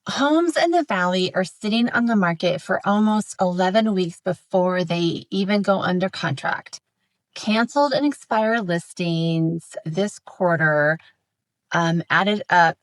Homes in the Valley are sitting on the market for almost 11 weeks before they even go under contract. Canceled and expired listings this quarter added up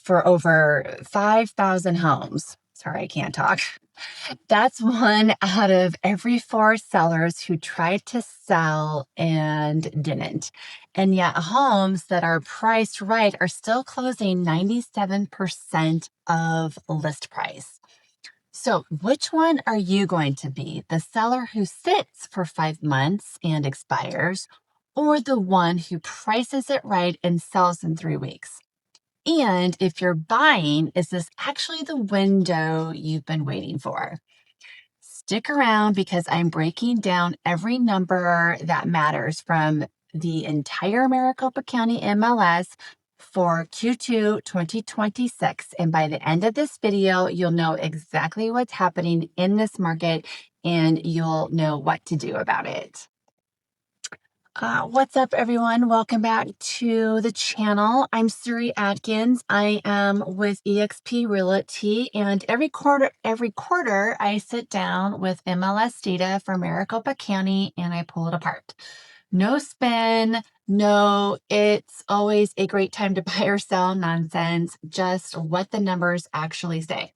for over 5,000 homes. Sorry, I can't talk. That's one out of every four sellers who tried to sell and didn't. And yet, homes that are priced right are still closing 97% of list price. So, which one are you going to be? The seller who sits for 5 months and expires, or the one who prices it right and sells in 3 weeks? And if you're buying, is this actually the window you've been waiting for? Stick around because I'm breaking down every number that matters from the entire Maricopa County MLS for Q2 2026. And by the end of this video, you'll know exactly what's happening in this market and you'll know what to do about it. What's up, everyone? Welcome back to the channel. I'm Suri Atkins. I am with eXp Realty, and every quarter I sit down with MLS data for Maricopa County and I pull it apart. No spin, no it's always a great time to buy or sell nonsense, just what the numbers actually say.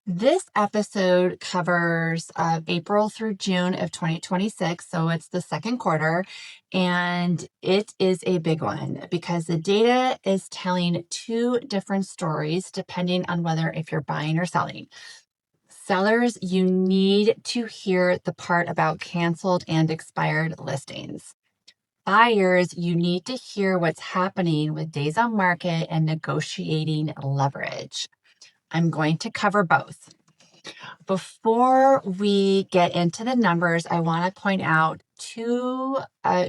This episode covers April through June of 2026, so it's the second quarter, and it is a big one because the data is telling two different stories depending on whether if you're buying or selling. Sellers, you need to hear the part about canceled and expired listings. Buyers, you need to hear what's happening with days on market and negotiating leverage. I'm going to cover both. Before we get into the numbers, I want to point out two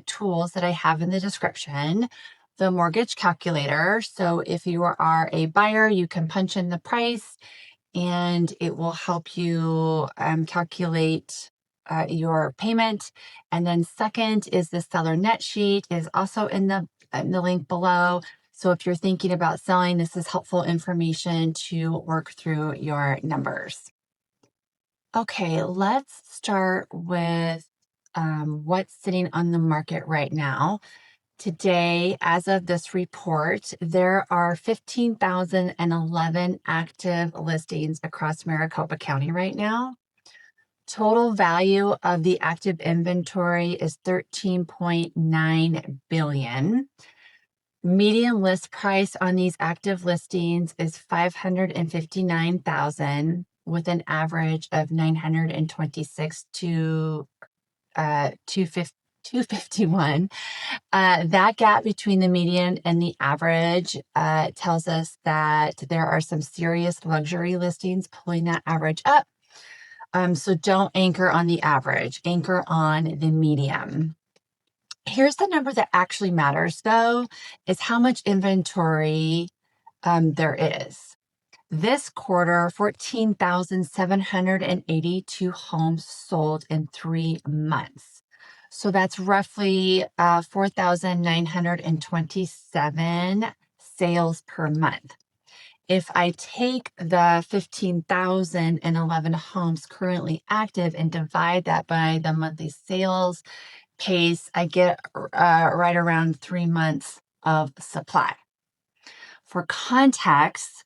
tools that I have in the description. The mortgage calculator. So if you are a buyer, you can punch in the price and it will help you calculate your payment. And then second is the seller net sheet is also in the link below. So if you're thinking about selling, this is helpful information to work through your numbers. Okay, let's start with what's sitting on the market right now. Today, as of this report, there are 15,011 active listings across Maricopa County right now. Total value of the active inventory is $13.9 billion. Median list price on these active listings is $559,000 with an average of 926 to 251. That gap between the median and the average tells us that there are some serious luxury listings pulling that average up. So don't anchor on the average, anchor on the median. Here's the number that actually matters, though, is how much inventory there is. This quarter, 14,782 homes sold in 3 months. So that's roughly 4,927 sales per month. If I take the 15,011 homes currently active and divide that by the monthly sales pace, I get right around 3 months of supply. For context,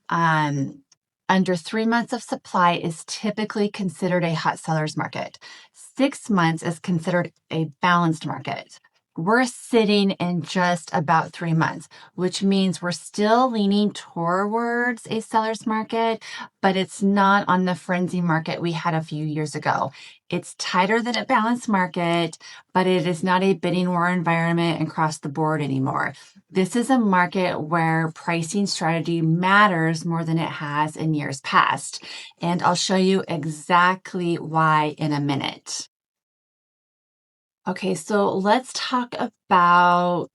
under 3 months of supply is typically considered a hot seller's market. 6 months is considered a balanced market. We're sitting in just about 3 months, which means we're still leaning towards a seller's market, but it's not on the frenzy market we had a few years ago. It's tighter than a balanced market, but it is not a bidding war environment across the board anymore. This is a market where pricing strategy matters more than it has in years past, and I'll show you exactly why in a minute. Okay, so let's talk about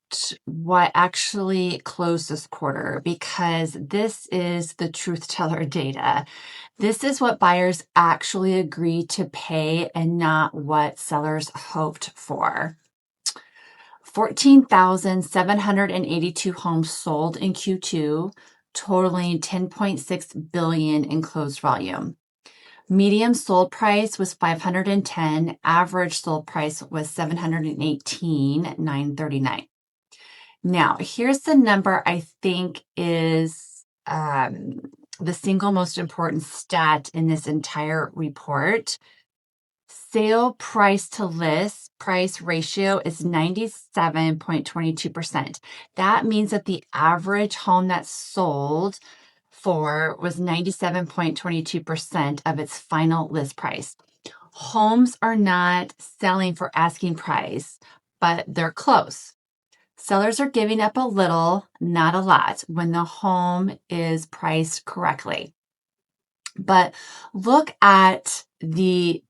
what actually closed this quarter because this is the truth teller data. This is what buyers actually agreed to pay and not what sellers hoped for. 14,782 homes sold in Q2 totaling $10.6 billion in closed volume. Medium sold price was $510. Average sold price was $718,939. Now, here's the number I think is the single most important stat in this entire report. Sale price to list price ratio is 97.22%. That means that the average home that sold for was 97.22% of its final list price. Homes are not selling for asking price, but they're close. Sellers are giving up a little, not a lot, when the home is priced correctly. But look at the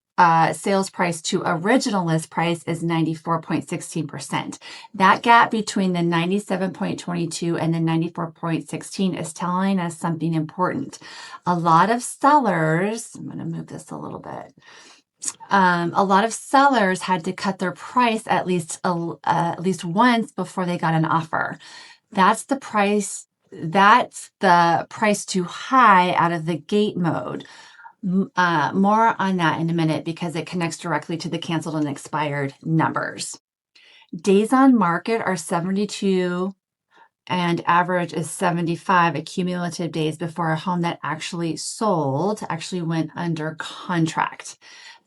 sales price to original list price is 94.16%. That gap between the 97.22 and the 94.16 is telling us something important. A lot of sellers, I'm going to move this a little bit. A lot of sellers had to cut their price at least once before they got an offer. That's the price too high out of the gate mode. More on that in a minute because it connects directly to the canceled and expired numbers. Days on market are 72 and average is 75 accumulative days before a home that actually sold actually went under contract.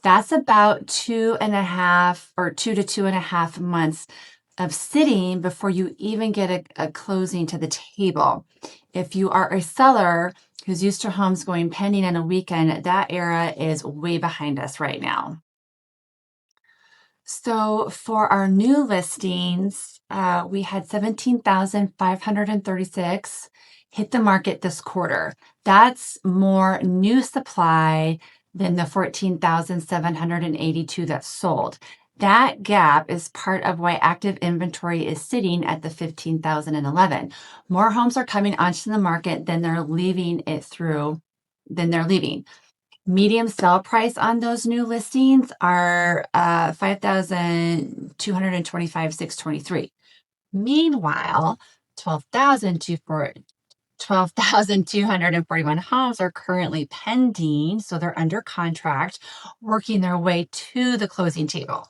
That's about 2.5 or 2 to 2.5 months of sitting before you even get a closing to the table. If you are a seller who's used to homes going pending in a weekend, that era is way behind us right now. So for our new listings, we had 17,536 hit the market this quarter. That's more new supply than the 14,782 that sold. That gap is part of why active inventory is sitting at the 15,011. More homes are coming onto the market than they're leaving. Medium sell price on those new listings are $5,225,623. Meanwhile, 12,241 homes are currently pending, so they're under contract, working their way to the closing table.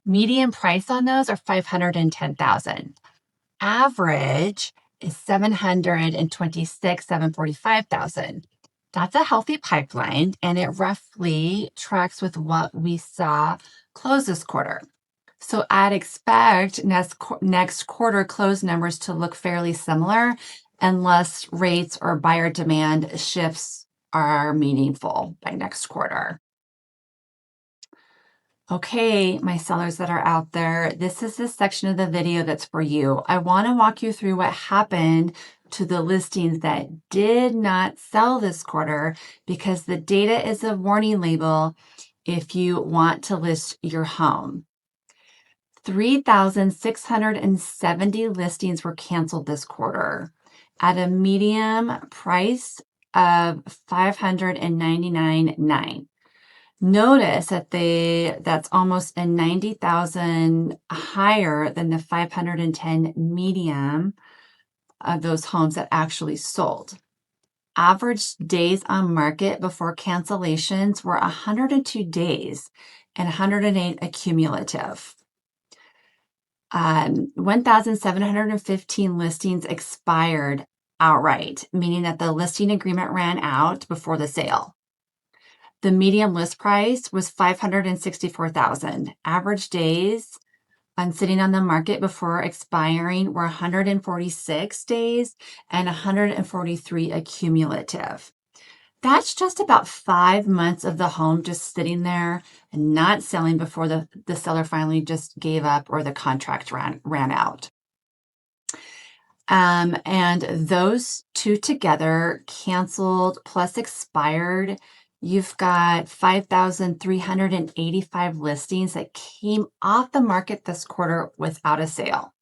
Median price on those are $510,000. Average is $745,000. That's a healthy pipeline, and it roughly tracks with what we saw close this quarter. So I'd expect next quarter close numbers to look fairly similar unless rates or buyer demand shifts are meaningful by next quarter. Okay, my sellers that are out there, this is the section of the video that's for you. I want to walk you through what happened to the listings that did not sell this quarter because the data is a warning label if you want to list your home. 3,670 listings were canceled this quarter at a median price of $599,900. Notice that that's almost a 90,000 higher than the 510 median of those homes that actually sold. Average days on market before cancellations were 102 days and 108 accumulative. 1,715 listings expired outright, meaning that the listing agreement ran out before the sale. The median list price was $564,000. Average days on sitting on the market before expiring were 146 days and 143 accumulative. That's just about 5 months of the home just sitting there and not selling before the seller finally just gave up or the contract ran out. And those two together, canceled plus expired, you've got 5,385 listings that came off the market this quarter without a sale.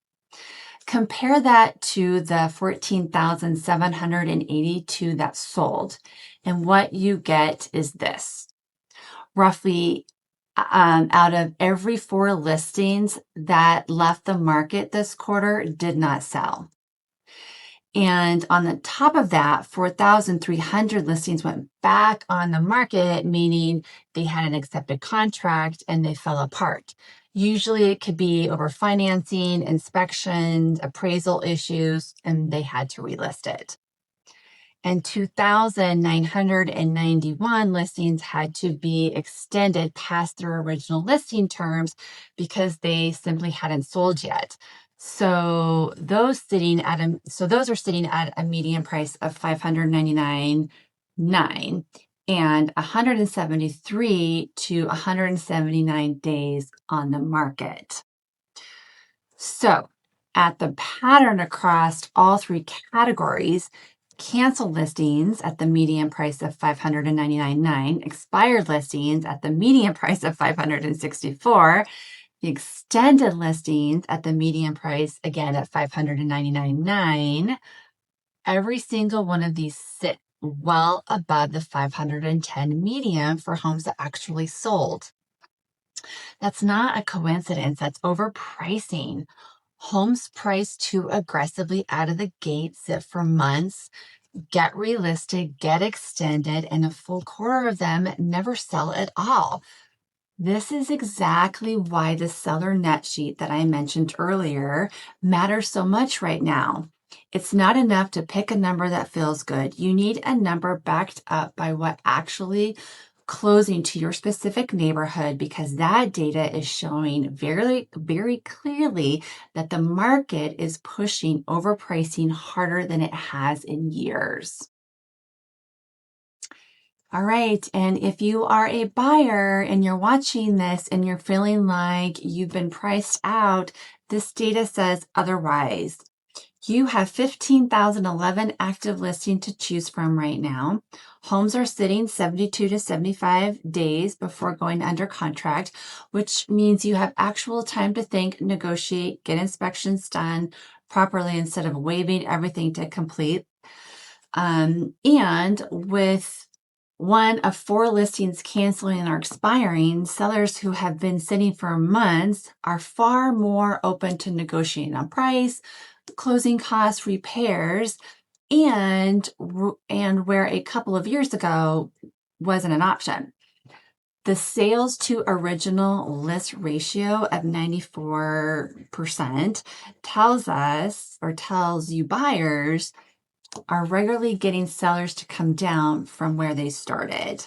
Compare that to the 14,782 that sold. And what you get is this. Roughly out of every 4 listings that left the market this quarter did not sell. And on the top of that, 4,300 listings went back on the market, meaning they had an accepted contract and they fell apart. Usually it could be over financing, inspections, appraisal issues, and they had to relist it. And 2,991 listings had to be extended past their original listing terms because they simply hadn't sold yet. So those are sitting at a median price of $599.9 and 173 to 179 days on the market. So at the pattern across all three categories, canceled listings at the median price of $599.9, expired listings at the median price of $564, the extended listings at the median price again at $599.9. Every single one of these sit well above the 510 median for homes that actually sold. That's not a coincidence. That's overpricing. Homes priced too aggressively out of the gate sit for months, get relisted, get extended, and a full quarter of them never sell at all. This is exactly why the seller net sheet that I mentioned earlier matters so much right now. It's not enough to pick a number that feels good. You need a number backed up by what actually closing to your specific neighborhood, because that data is showing very, very clearly that the market is pushing overpricing harder than it has in years. All right. And if you are a buyer and you're watching this and you're feeling like you've been priced out, this data says otherwise. You have 15,011 active listings to choose from right now. Homes are sitting 72 to 75 days before going under contract, which means you have actual time to think, negotiate, get inspections done properly instead of waiving everything to complete. And with one of 4 listings canceling or expiring, sellers who have been sitting for months are far more open to negotiating on price, closing costs, repairs, and where a couple of years ago wasn't an option. The sales to original list ratio of 94% tells you buyers are regularly getting sellers to come down from where they started.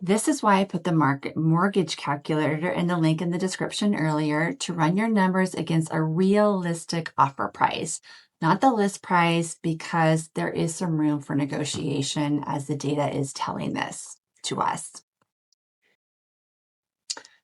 This is why I put the market mortgage calculator in the link in the description earlier to run your numbers against a realistic offer price, not the list price, because there is some room for negotiation as the data is telling this to us.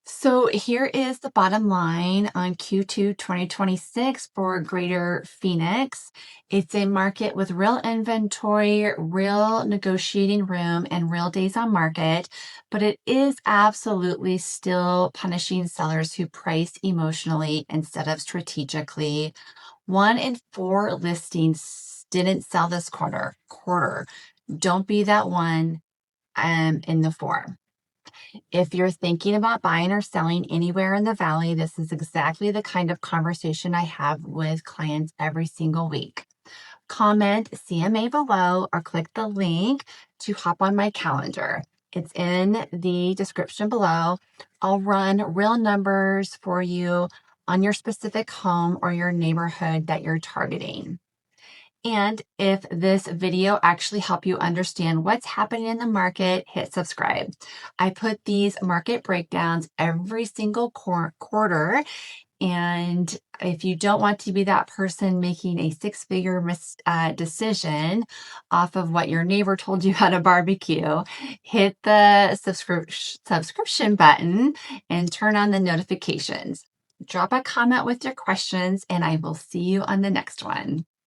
So here is the bottom line on Q2 2026 for Greater Phoenix. It's a market with real inventory, real negotiating room, and real days on market, but it is absolutely still punishing sellers who price emotionally instead of strategically. 1 in 4 listings didn't sell this quarter. Don't be that one in the 4. If you're thinking about buying or selling anywhere in the valley, this is exactly the kind of conversation I have with clients every single week. Comment CMA below or click the link to hop on my calendar. It's in the description below. I'll run real numbers for you on your specific home or your neighborhood that you're targeting. And if this video actually helped you understand what's happening in the market, hit subscribe. I put these market breakdowns every single quarter. And if you don't want to be that person making a 6-figure decision off of what your neighbor told you how to barbecue, hit the subscription button and turn on the notifications. Drop a comment with your questions, and I will see you on the next one.